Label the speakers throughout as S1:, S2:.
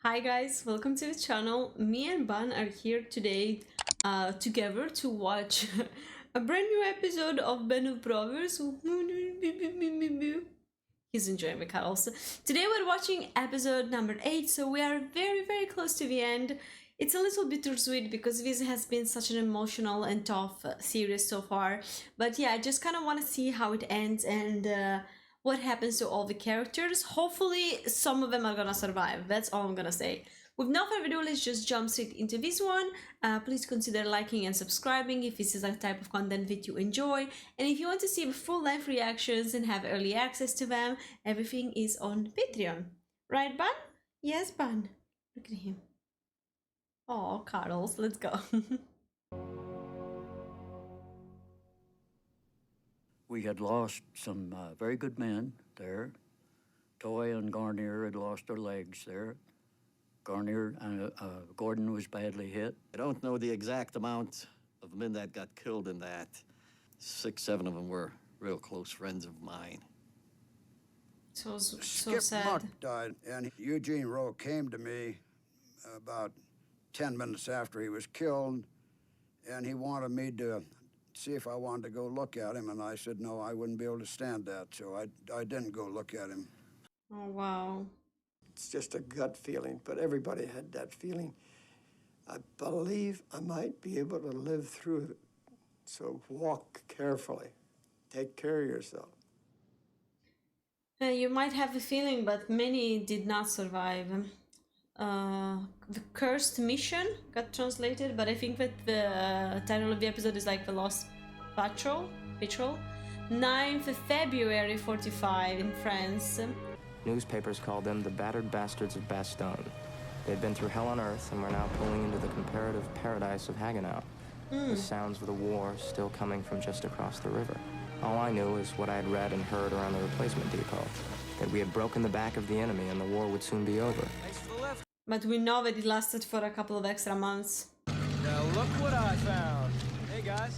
S1: Hi guys, welcome to the channel. Me and Ban are here today together to watch a brand new episode of Band of Brothers. He's enjoying the cuddles. Today we're watching episode number 8, so we are very close to the end. It's a little bittersweet because this has been such an emotional and tough series so far. But yeah, I just kind of want to see how it ends and what happens to all the characters. Hopefully some of them are gonna survive. That's all I'm gonna say. With no further ado, let's just jump straight into this one. Please consider liking and subscribing if this is a type of content that you enjoy. And if you want to see the full-length reactions and have early access to them, everything is on Patreon. Right, Ban? Yes, Ban. Look at him. Oh, cuddles. Let's go.
S2: We had lost some very good men there. Toy and Garnier had lost their legs there. Garnier and Gordon was badly hit.
S3: I don't know the exact amount of men that got killed in that. 6, 7 of them were real close friends of mine.
S1: So
S4: Skip
S1: sad.
S4: Mutt died, and Eugene Rowe came to me about 10 minutes after he was killed, and he wanted me to see if I wanted to go look at him, and I said no, I wouldn't be able to stand that, so I didn't go look at him.
S1: Oh, wow.
S5: It's just a gut feeling, but everybody had that feeling. I believe I might be able to live through it. So walk carefully. Take care of yourself.
S1: You might have a feeling, but many did not survive. The Cursed Mission got translated, but I think that the title of the episode is like The Lost Patrol. 9th of February 45 in France.
S6: Newspapers called them the battered bastards of Bastogne. They'd been through hell on earth and were now pulling into the comparative paradise of Hagenau. The sounds of the war still coming from just across the river. All I knew is what I had read and heard around the replacement depot, that we had broken the back of the enemy and the war would soon be over.
S1: But we know that it lasted for a couple of extra months.
S7: Now look what I found. Hey guys,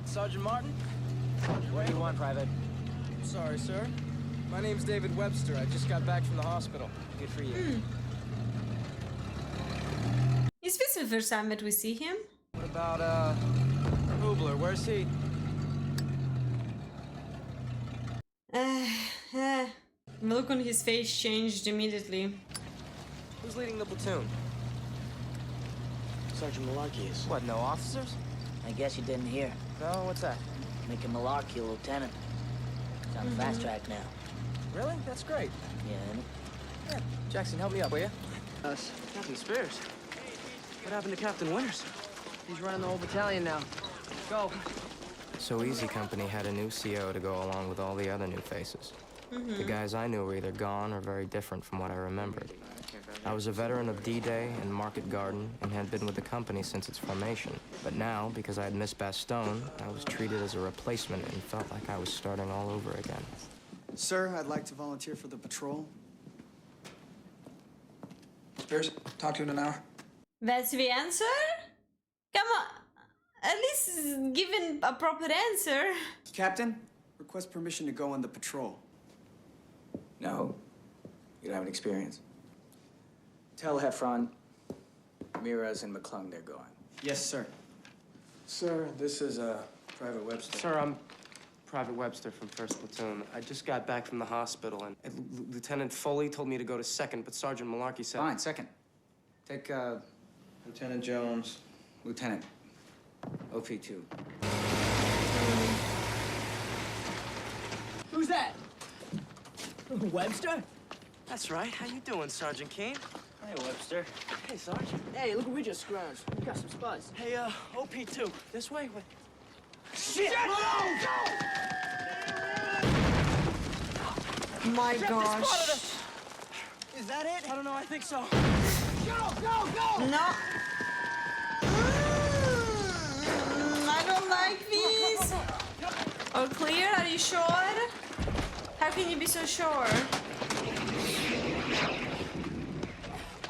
S7: Sergeant Martin. What do you want, Private? Sorry, sir. My name's David Webster. I just got back from the hospital. Good for you.
S1: Is this the first time that we see him?
S7: What about, Hubler? Where's he?
S1: The look on his face changed immediately.
S7: Who's leading the platoon?
S8: Sergeant Malarkey is.
S7: What, no officers?
S8: I guess you didn't hear.
S7: No, what's that?
S8: Making Malarkey a lieutenant. He's on the fast track now.
S7: Really? That's great.
S8: Yeah, and
S7: Yeah. Jackson, help me up, will you?
S9: Captain Spears. What happened to Captain Winters?
S7: He's running the whole battalion now. Go.
S6: So Easy Company had a new CO to go along with all the other new faces. The guys I knew were either gone or very different from what I remembered. I was a veteran of D-Day and Market Garden and had been with the company since its formation. But now, because I had missed Bastogne, I was treated as a replacement and felt like I was starting all over again.
S9: Sir, I'd like to volunteer for the patrol.
S10: Spears, talk to you in an hour.
S1: That's the answer? Come on. At least give a proper answer.
S9: Captain, request permission to go on the patrol.
S10: No, you don't have any experience.
S9: Tell Heffron, Miraz, and McClung they're going. Yes, sir.
S5: Sir, this is Private Webster.
S11: Sir, I'm Private Webster from 1st Platoon. I just got back from the hospital, and Lieutenant Foley told me to go to 2nd, but Sergeant Malarkey said...
S9: Fine, 2nd. Take, Lieutenant Jones. Lieutenant. OP2.
S7: Who's that?
S9: Webster?
S7: That's right. How you doing, Sergeant Kane?
S8: Hey, Webster.
S7: Hey, Sergeant.
S8: Hey, look what we just scrounged. We got some spice.
S7: Hey, OP2. This way? What?
S1: My gosh.
S7: Is that it? I don't know. I think so.
S1: No. I don't like these. All clear? Are you sure? How can you be so sure?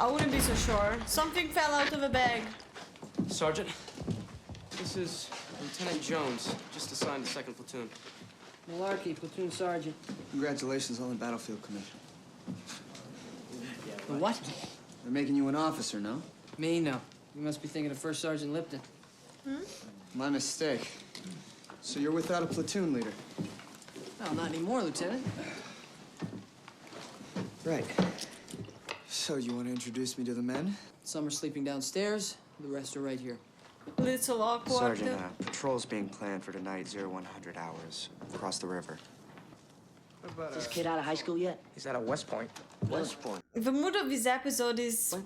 S1: I wouldn't be so sure. Something fell out of a bag.
S11: Sergeant, this is Lieutenant Jones, just assigned to 2nd Platoon.
S7: Malarkey, platoon sergeant.
S9: Congratulations on the battlefield commission.
S8: What?
S7: They're making you an officer, no? Me? No. You must be thinking of First Sergeant Lipton.
S12: My mistake. So you're without a platoon leader?
S7: No, not anymore, Lieutenant.
S12: Right. So you want to introduce me to the men?
S7: Some are sleeping downstairs, the rest are right here.
S1: Little awkward.
S13: Sergeant, patrol's being planned for tonight, 0100 hours, across the river.
S8: Is this kid out of high school yet?
S11: He's out of West Point.
S8: West Point.
S1: The mood of this episode is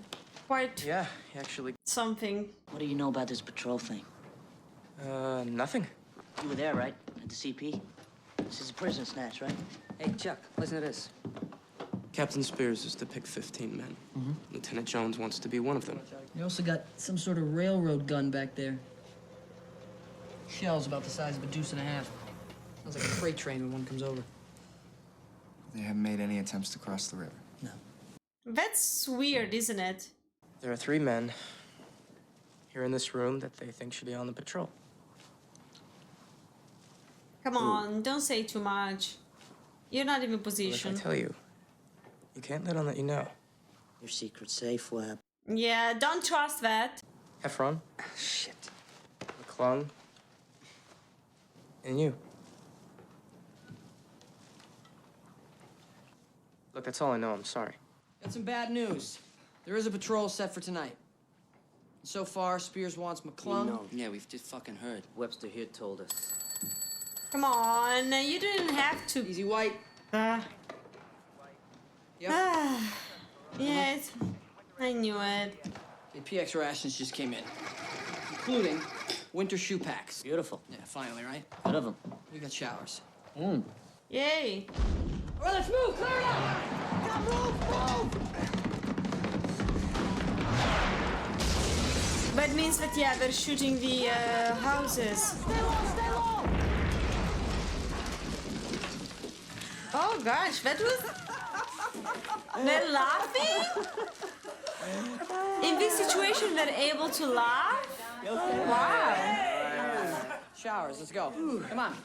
S1: quite
S11: Yeah, he actually...
S1: something.
S8: What do you know about this patrol thing?
S11: Nothing.
S8: You were there, right? At the CP? This is a prison snatch, right?
S7: Hey, Chuck, listen to this.
S6: Captain Spears is to pick 15 men. Lieutenant Jones wants to be one of them.
S7: You also got some sort of railroad gun back there. Shell's about the size of a deuce and a half. Sounds like a freight train when one comes over.
S13: They haven't made any attempts to cross the river.
S7: No.
S1: That's weird, isn't it?
S11: There are 3 men here in this room that they think should be on the patrol.
S1: Come on, don't say too much. You're not even
S11: What if I
S1: positioned.
S11: tell you? You can't let on that you know.
S8: Your secret safe, Webb.
S1: Yeah, don't trust that.
S11: Heffron,
S8: Shit.
S11: McClung, and you. Look, that's all I know. I'm sorry.
S7: Got some bad news. There is a patrol set for tonight. So far, Spears wants McClung.
S8: Yeah, we've just fucking heard. Webster here told us.
S1: Come on, you didn't have to.
S7: Easy White. Yep.
S1: Yes, I knew it.
S7: The PX rations just came in, including winter shoe packs.
S8: Beautiful.
S7: Yeah, finally, right?
S8: Good of them.
S7: We got showers.
S1: Yay.
S7: All right, let's move. Clear it out. Now move.
S1: But it means that, yeah, they're shooting the houses.
S7: Stay low.
S1: Oh gosh, that was... They're laughing? In this situation, they're able to laugh? Wow.
S7: Showers, let's go. Come on.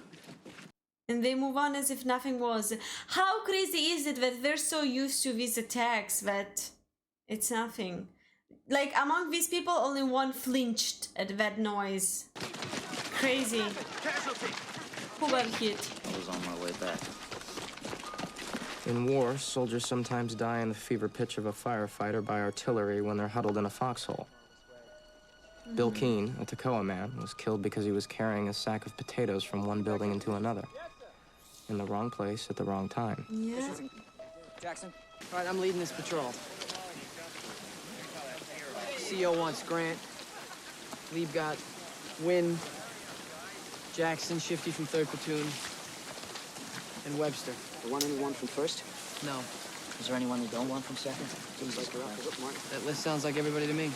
S1: And they move on as if nothing was. How crazy is it that they're so used to these attacks that it's nothing? Like, among these people, only one flinched at that noise. Crazy. Who got hit?
S8: I was on my way back.
S6: In war, soldiers sometimes die in the fever pitch of a firefighter by artillery when they're huddled in a foxhole. Bill Keene, a Toccoa man, was killed because he was carrying a sack of potatoes from one building into another. In the wrong place at the wrong time.
S1: Yeah.
S7: Jackson. All right, I'm leading this patrol. CO wants Grant. Lieb got Wynn, Jackson, Shifty from 3rd Platoon, and Webster.
S8: You want anyone from first?
S7: No.
S8: Is there anyone you don't want from second?
S7: That list sounds like everybody to me.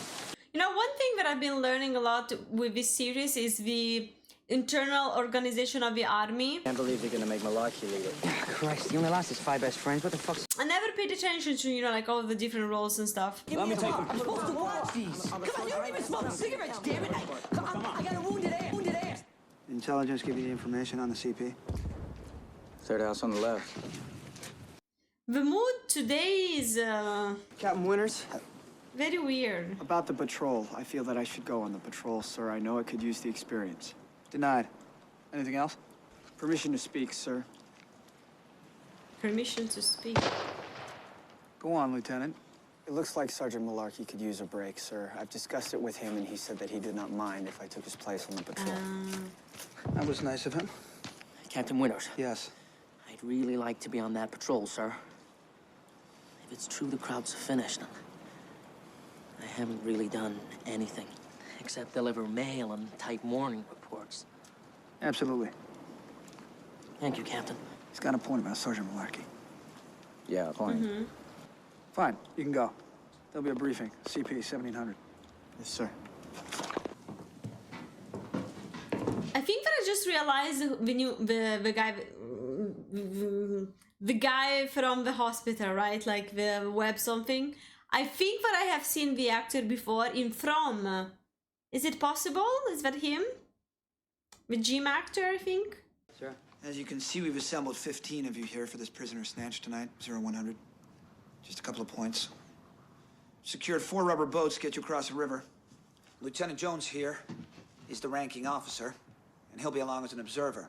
S1: You know, one thing that I've been learning a lot with this series is the internal organization of the army.
S9: Can't believe you're gonna make Malarkey lead it.
S8: Christ, he only lost his 5 best friends. What the fuck's...
S1: I never paid attention to, you know, like all the different roles and stuff.
S9: Let me take them.
S7: I'm supposed to watch these. Come on, you don't even smoke cigarettes, damn it. I got a wounded ass.
S12: Intelligence give you the information on the CP?
S9: 3rd house on the left.
S1: The mood today is
S12: Captain Winters,
S1: very weird.
S12: about the patrol. I feel that I should go on the patrol, sir. I know it could use the experience. Denied. Anything else? Permission to speak, sir.
S1: Permission to speak.
S12: Go on, Lieutenant. It looks like Sergeant Malarkey could use a break, sir. I've discussed it with him, and he said that he did not mind if I took his place on the patrol.
S14: That was nice of him.
S8: Captain Winters.
S14: Yes.
S8: I'd really like to be on that patrol, sir. If it's true the crowds are finished, I haven't really done anything except deliver mail and type morning reports.
S14: Absolutely.
S8: Thank you, Captain.
S14: He's got a point about Sergeant Malarkey.
S9: Yeah, fine.
S14: Fine, you can go. There'll be a briefing. CP 1700.
S12: Yes, sir.
S1: I think that I just realized the guy from the hospital, right? Like the web something. I think that I have seen the actor before in From. Is it possible? Is that him? The gym actor, I think.
S8: Sure.
S15: As you can see, we've assembled 15 of you here for this prisoner snatch tonight, 0100. Just a couple of points. Secured 4 rubber boats to get you across the river. Lieutenant Jones here is the ranking officer, and he'll be along as an observer.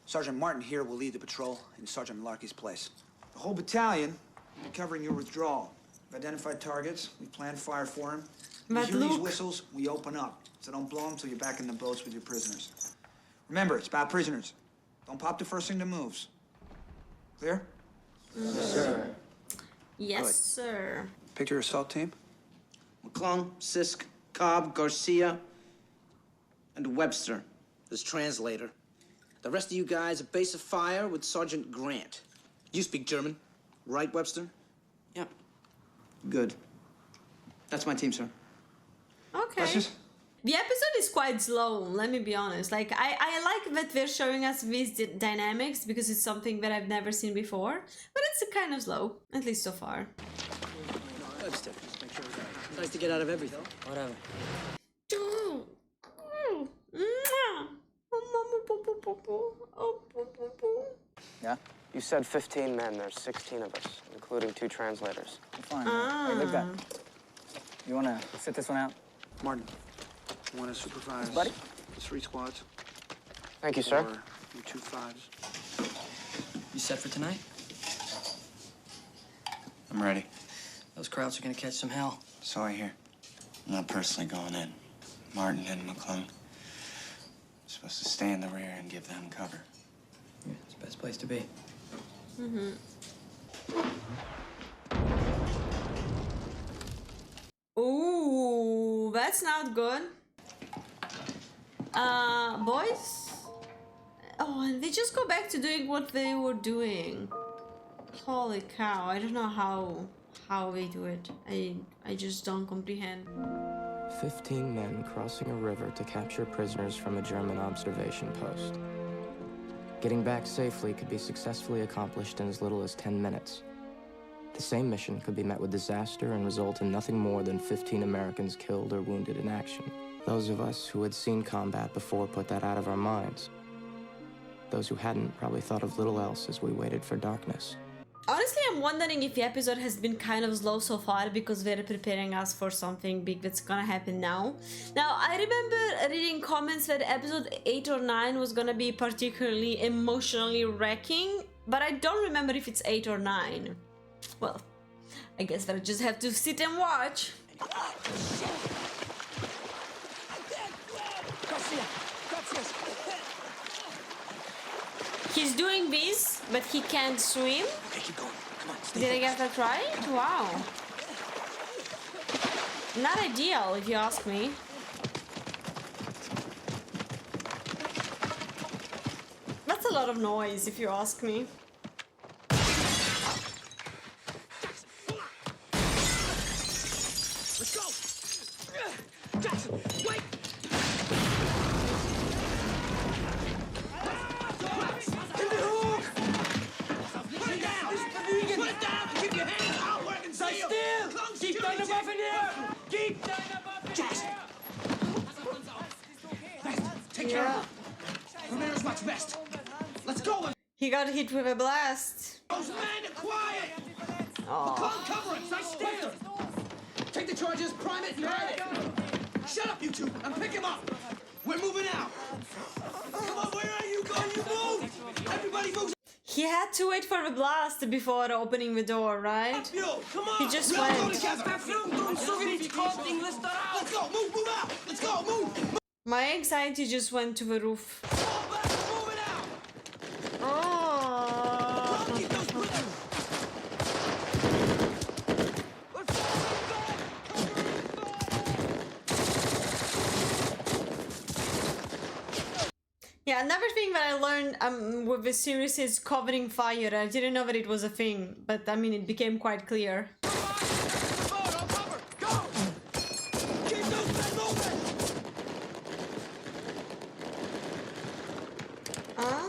S15: Sergeant Martin here will lead the patrol in Sergeant Malarkey's place. The whole battalion will be covering your withdrawal. We've identified targets. We planned fire for him. When you hear these whistles, we open up. So don't blow them till you're back in the boats with your prisoners. Remember, it's about prisoners. Don't pop the first thing that moves. Clear?
S8: Yes, sir.
S1: Yes, sir.
S15: Picture your assault team.
S16: McClung, Sisk, Cobb, Garcia, and Webster as translator. The rest of you guys at base of fire with Sergeant Grant. You speak German, right, Webster?
S12: Yep. Good. That's my team, sir.
S1: Okay. The episode is quite slow, let me be honest. Like, I like that they're showing us these dynamics because it's something that I've never seen before. But it's kind of slow, at least so far.
S8: Webster, it's nice to get out of everything. Whatever.
S12: Yeah?
S6: You said 15 men. There's 16 of us, including 2 translators.
S14: Fine. Hey, look that. You want to sit this one out?
S5: Martin, you want to supervise
S14: buddy?
S5: 3 squads?
S6: Thank you, sir.
S5: Or you 2 5s?
S8: You set for tonight?
S13: I'm ready.
S8: Those crowds are gonna catch some hell.
S13: So I hear. I'm not personally going in. Martin and McClung. Supposed to stay in the rear and give them cover.
S8: Yeah, it's the best place to be.
S1: Mm-hmm. Ooh, that's not good. Boys? Oh, and they just go back to doing what they were doing. Holy cow, I don't know how they do it. I just don't comprehend.
S6: 15 men crossing a river to capture prisoners from a German observation post. Getting back safely could be successfully accomplished in as little as 10 minutes. The same mission could be met with disaster and result in nothing more than 15 Americans killed or wounded in action. Those of us who had seen combat before put that out of our minds. Those who hadn't probably thought of little else as we waited for darkness.
S1: Honestly, I'm wondering if the episode has been kind of slow so far because they're preparing us for something big that's gonna happen now. Now, I remember reading comments that episode 8 or 9 was gonna be particularly emotionally wrecking, but I don't remember if it's 8 or 9. Well, I guess we'll just have to sit and watch. He's doing this, but he can't swim?
S8: Okay, keep going. Come on,
S1: Did I get that right? Wow. Not ideal, if you ask me. That's a lot of noise, if you ask me.
S7: Let's go! Jackson, wait! Put it down and keep your hands out where I can see you! Keep deine Waffe in here! Keep deine Waffe in here! Take care of her. Romero's what's best. Let's go!
S1: He got hit with a blast.
S7: Those men are quiet!
S1: Oh.
S7: McClung, cover him! I stand! Take the charges, prime it, and hide it! Shut up, you two, and pick him up! We're moving out! Come on, where are you going? You move! Everybody moves!
S1: He had to wait for the blast before opening the door, right?
S7: Come on!
S1: He just
S7: We all go
S1: went.
S7: together. Let's go! Move out! Let's go! Move!
S1: My anxiety just went to the roof. Oh. Yeah, another thing that I learned with the series is covering fire. I didn't know that it was a thing, but I mean, it became quite clear. Huh?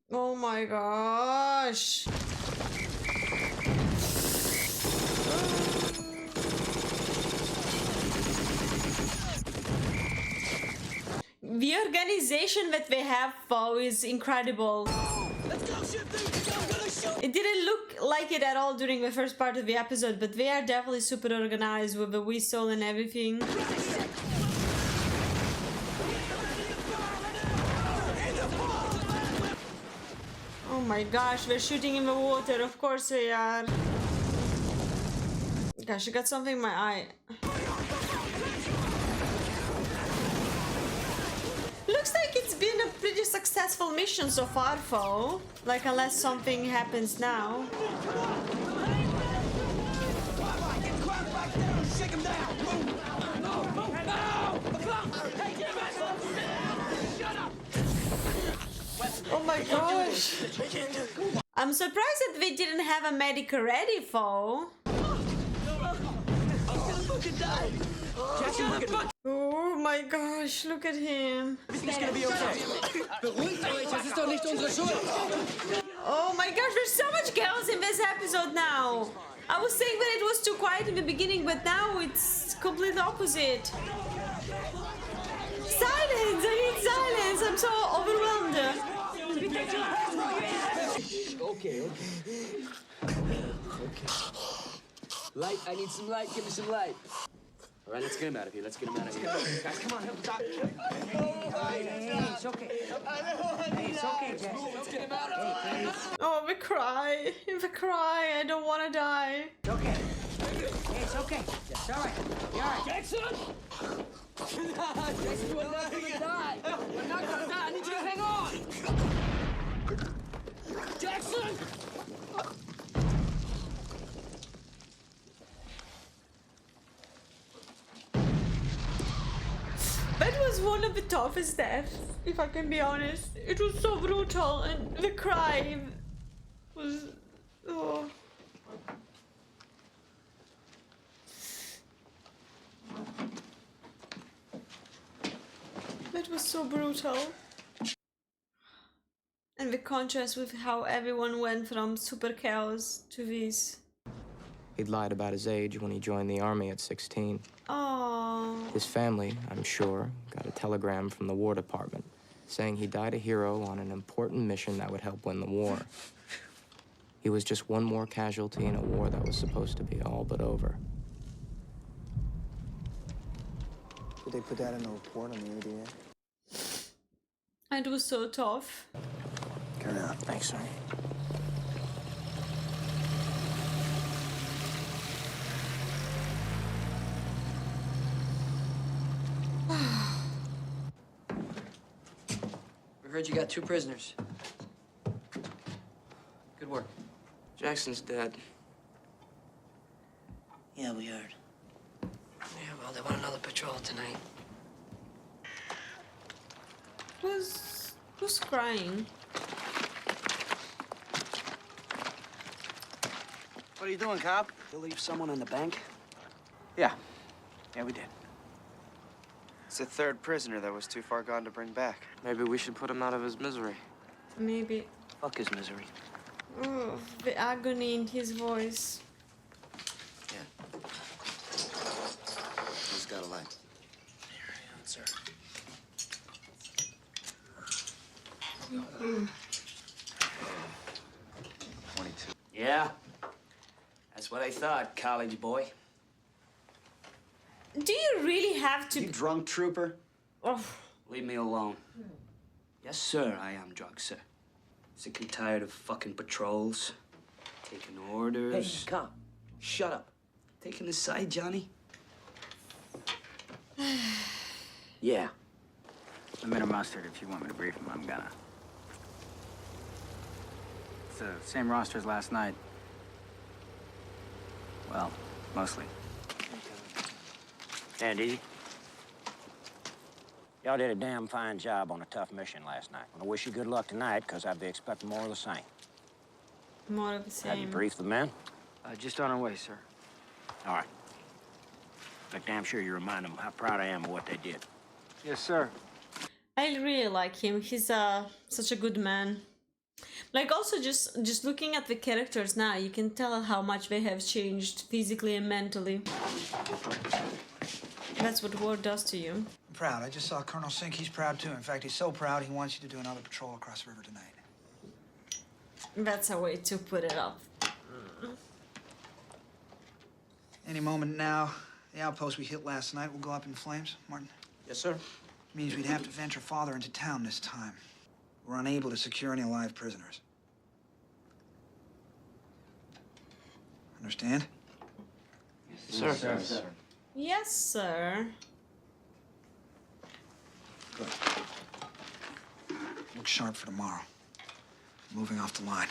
S1: Oh my gosh. The organization that they have, though, is incredible. It didn't look like it at all during the first part of the episode, but they are definitely super organized with the whistle and everything. Oh my gosh, they're shooting in the water, of course they are. Gosh, I got something in my eye. Looks like it's been a pretty successful mission so far, though. Like, unless something happens now. Oh my gosh. I'm surprised that they didn't have a medic ready, though. Oh my gosh, look at him.
S7: Everything's gonna be okay.
S1: Oh my gosh, there's so much chaos in this episode now. I was saying that it was too quiet in the beginning, but now it's complete opposite. Silence! I need silence! I'm so overwhelmed.
S10: Okay. Light, I need some light. Give me some light. All right, let's get him out of here. Guys, come on, help the doctor. Hey, it's okay. Hey, it's okay, Jess. Let's get him out of here.
S1: Oh, the cry. I don't want to die.
S10: It's okay. Hey, it's okay. It's all right. You're all right. Jackson! Jackson, we're not gonna die. We're not gonna die. I need you to hang on. Jackson!
S1: That was one of the toughest deaths, if I can be honest. It was so brutal, and the cry was... oh. That was so brutal. And the contrast with how everyone went from super chaos to this.
S6: He'd lied about his age when he joined the army at 16.
S1: Oh.
S6: His family, I'm sure, got a telegram from the War Department saying he died a hero on an important mission that would help win the war. He was just one more casualty in a war that was supposed to be all but over.
S12: Did they put that in the report on the ADA?
S1: It was so tough.
S12: Carry on. Thanks, sir.
S17: We heard you got 2 prisoners. Good work.
S11: Jackson's dead.
S8: Yeah, we heard.
S17: Yeah, well, they want another patrol tonight.
S1: Who's crying?
S16: What are you doing, cop?
S10: To leave someone in the bank?
S14: Yeah, we did.
S18: It's the 3rd prisoner that was too far gone to bring back.
S11: Maybe we should put him out of his misery.
S1: Maybe.
S10: Fuck his misery.
S1: Oh, the agony in his voice.
S3: Who's got a light?
S10: Here, sir.
S3: 22.
S10: Yeah. That's what I thought, college boy.
S1: Do you really have to...
S10: You drunk, trooper?
S1: Oh.
S10: Leave me alone. Yes, sir, I am drunk, sir. Sick and tired of fucking patrols. Taking orders.
S17: Hey, cop. Shut up.
S10: Taking his side, Johnny?
S14: Yeah. I'm in a mustard. If you want me to brief him, I'm gonna. It's the same roster as last night. Well, mostly.
S19: Andy, y'all did a damn fine job on a tough mission last night. I wish you good luck tonight, because I'd be expecting more of the same.
S1: More of the
S19: Have you
S1: same.
S19: briefed the men?
S10: Just on our way, sir.
S19: All right. But damn sure you remind them how proud I am of what they did.
S14: Yes, sir.
S1: I really like him. He's such a good man. Like, also just looking at the characters now, you can tell how much they have changed physically and mentally. That's what war does to you.
S15: I'm proud. I just saw Colonel Sink. He's proud, too. In fact, he's so proud he wants you to do another patrol across the river tonight.
S1: That's a way to put it up.
S15: Any moment now, the outpost we hit last night will go up in flames. Martin?
S16: Yes, sir.
S15: Means we'd have to venture farther into town this time. We're unable to secure any live prisoners. Understand?
S16: Yes, sir.
S1: Yes, sir.
S15: Good. Look sharp for tomorrow. Moving off the line.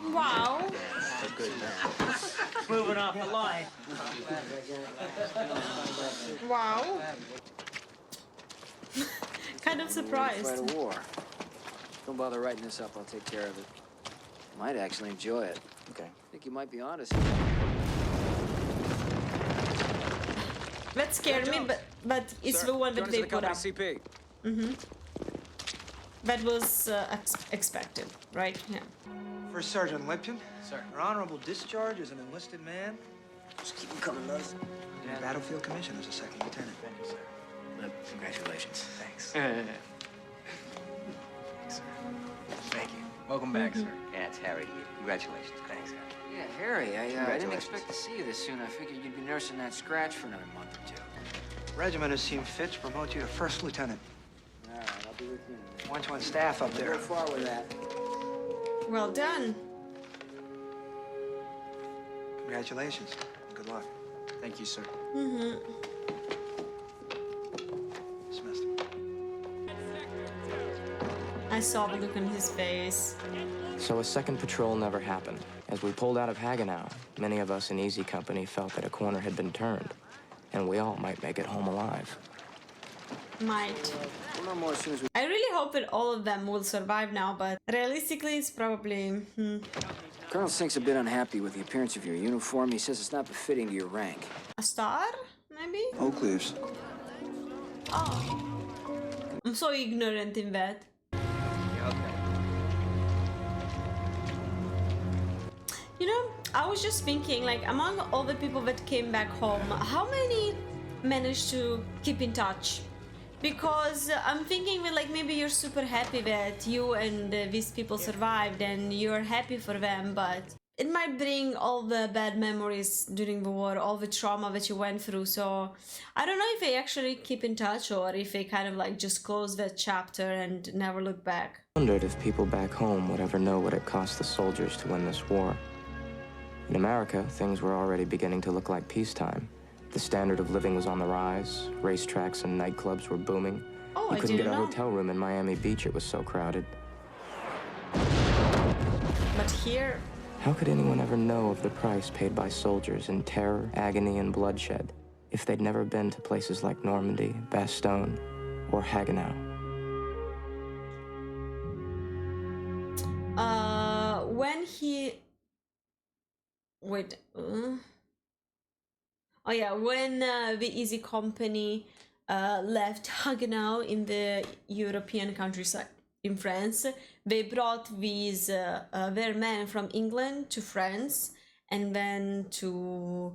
S1: Wow.
S16: Good man.
S10: Moving off the line.
S1: Wow. Kind of surprised.
S14: Fight a war. Don't bother writing this up. I'll take care of it. You might actually enjoy it.
S10: Okay.
S14: I think you might be honest.
S1: That scared me, but it's the one that they put up.
S14: CP.
S1: That was expected, right? Yeah.
S15: First Sergeant Lipton. Sir. Your honorable discharge as an enlisted man.
S14: Just keep them coming, Luz.
S15: And battlefield commission as a second lieutenant.
S10: Thank you, sir. Congratulations. Thanks.
S14: Thanks,
S10: sir. Thank you. Welcome back, sir.
S17: Yeah, it's Harry here. Congratulations. Thanks, Harry.
S14: Yeah, Harry, I didn't
S17: Congratulations.
S14: expect to see you this soon. I figured you'd be nursing that scratch for another month or two.
S15: Regiment has seen fit to promote you to first lieutenant.
S14: All right, I'll be with you.
S15: Want you on staff up
S14: Don't
S15: there.
S14: go far with that.
S1: Well done.
S15: Congratulations. Good luck.
S16: Thank you, sir.
S15: Dismissed.
S1: I saw the look on his face.
S6: So a second patrol never happened. As we pulled out of Hagenau, many of us in Easy Company felt that a corner had been turned, and we all might make it home alive.
S1: Might.
S14: We'll know more as soon as we...
S1: I really hope that all of them will survive now, but realistically, it's probably...
S14: Colonel Sink's a bit unhappy with the appearance of your uniform. He says it's not befitting to your rank.
S1: A star, maybe?
S15: Oak leaves.
S1: Oh. I'm so ignorant in that. You know, I was just thinking, like, among all the people that came back home, how many managed to keep in touch? Because I'm thinking that, like, maybe you're super happy that you and these people survived and you're happy for them, but it might bring all the bad memories during the war, all the trauma that you went through. So I don't know if they actually keep in touch or if they kind of like just close that chapter and never look back.
S6: I wondered if people back home would ever know what it cost the soldiers to win this war. In America, things were already beginning to look like peacetime. The standard of living was on the rise, racetracks and nightclubs were booming.
S1: Oh,
S6: you couldn't get a hotel room in Miami Beach, it was so crowded.
S1: But here...
S6: How could anyone ever know of the price paid by soldiers in terror, agony, and bloodshed if they'd never been to places like Normandy, Bastogne, or Hagenau?
S1: When he... Wait... Oh yeah, when the Easy Company left Hagenau in the European countryside in France, they brought these their men from England to France and then to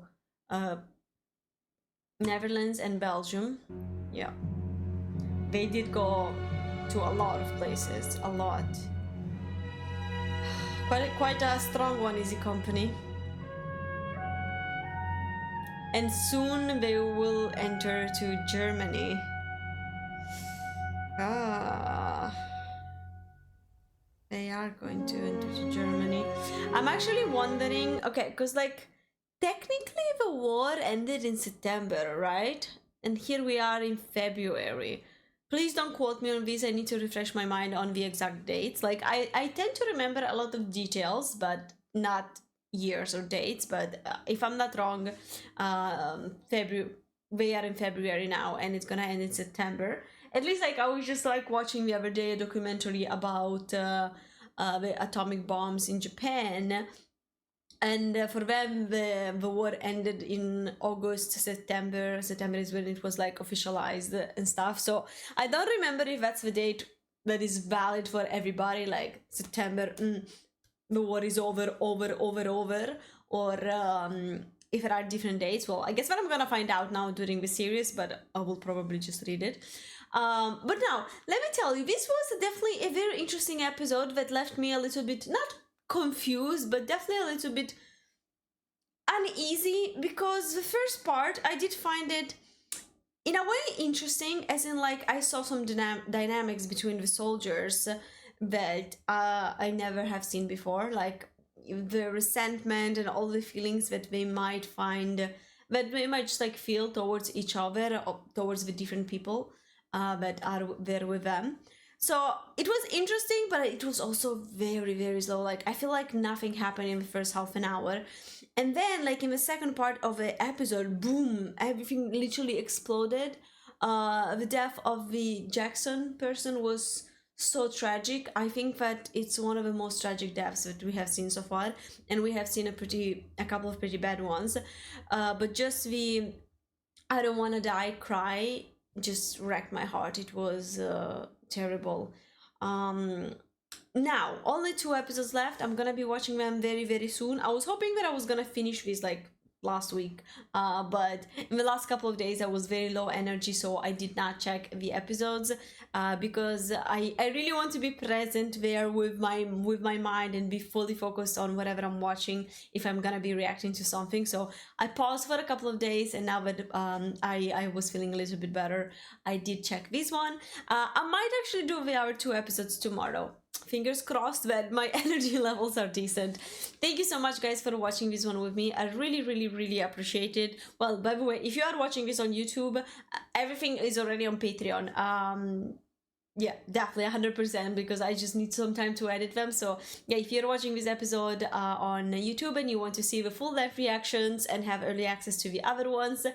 S1: Netherlands and Belgium. Yeah, they did go to a lot of places, a lot. Quite a strong one, Easy Company. And soon they will enter to Germany. They are going to enter to Germany. I'm actually wondering, okay, because like technically the war ended in September, right? And here we are in February. Please don't quote me on this. I need to refresh my mind on the exact dates. Like I tend to remember a lot of details, but not years or dates. But if I'm not wrong, we are in February now and it's gonna end in September. At least like I was just like watching the other day a documentary about the atomic bombs in Japan. And for them, the war ended in August, September. September is when it was like officialized and stuff. So I don't remember if that's the date that is valid for everybody, like September, the war is over, or if there are different dates. Well, I guess what I'm gonna find out now during the series, but I will probably just read it. But now, let me tell you, this was definitely a very interesting episode that left me a little bit, not confused, but definitely a little bit uneasy, because the first part, I did find it in a way interesting, as in like I saw some dynamics between the soldiers that I never have seen before, like the resentment and all the feelings that they might find, that they might just like feel towards each other, or towards the different people that are there with them. So it was interesting, but it was also very, very slow. Like I feel like nothing happened in the first half an hour. And then like in the second part of the episode, boom, everything literally exploded. The death of the Jackson person was so tragic. I think that it's one of the most tragic deaths that we have seen so far, and we have seen a couple of pretty bad ones. But just the I don't want to die cry just wrecked my heart. It was terrible. Now only 2 episodes left. I'm gonna be watching them very, very soon. I was hoping that I was gonna finish this like last week, but in the last couple of days I was very low energy, so I did not check the episodes because I really want to be present there with my mind and be fully focused on whatever I'm watching if I'm gonna be reacting to something. So I paused for a couple of days, and now that I was feeling a little bit better, I did check this one. I might actually do the other 2 episodes tomorrow. Fingers crossed that my energy levels are decent. Thank you so much, guys, for watching this one with me. I really, really, really appreciate it. Well, by the way, if you are watching this on YouTube, everything is already on Patreon. Yeah, definitely 100%, because I just need some time to edit them. So yeah, if you're watching this episode on YouTube and you want to see the full live reactions and have early access to the other ones,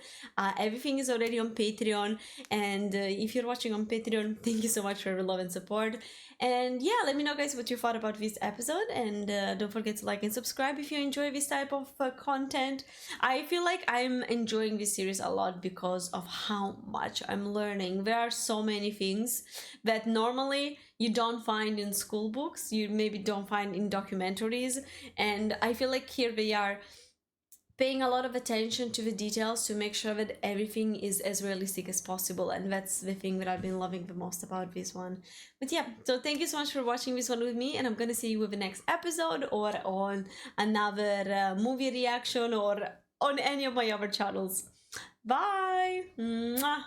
S1: everything is already on Patreon. And if you're watching on Patreon, thank you so much for your love and support. And yeah, let me know, guys, what you thought about this episode, and don't forget to like and subscribe if you enjoy this type of content. I feel like I'm enjoying this series a lot because of how much I'm learning. There are so many things that normally you don't find in school books, you maybe don't find in documentaries, and I feel like here they are paying a lot of attention to the details to make sure that everything is as realistic as possible, and that's the thing that I've been loving the most about this one. But yeah, so thank you so much for watching this one with me, and I'm gonna see you with the next episode or on another movie reaction or on any of my other channels. Bye. Mwah.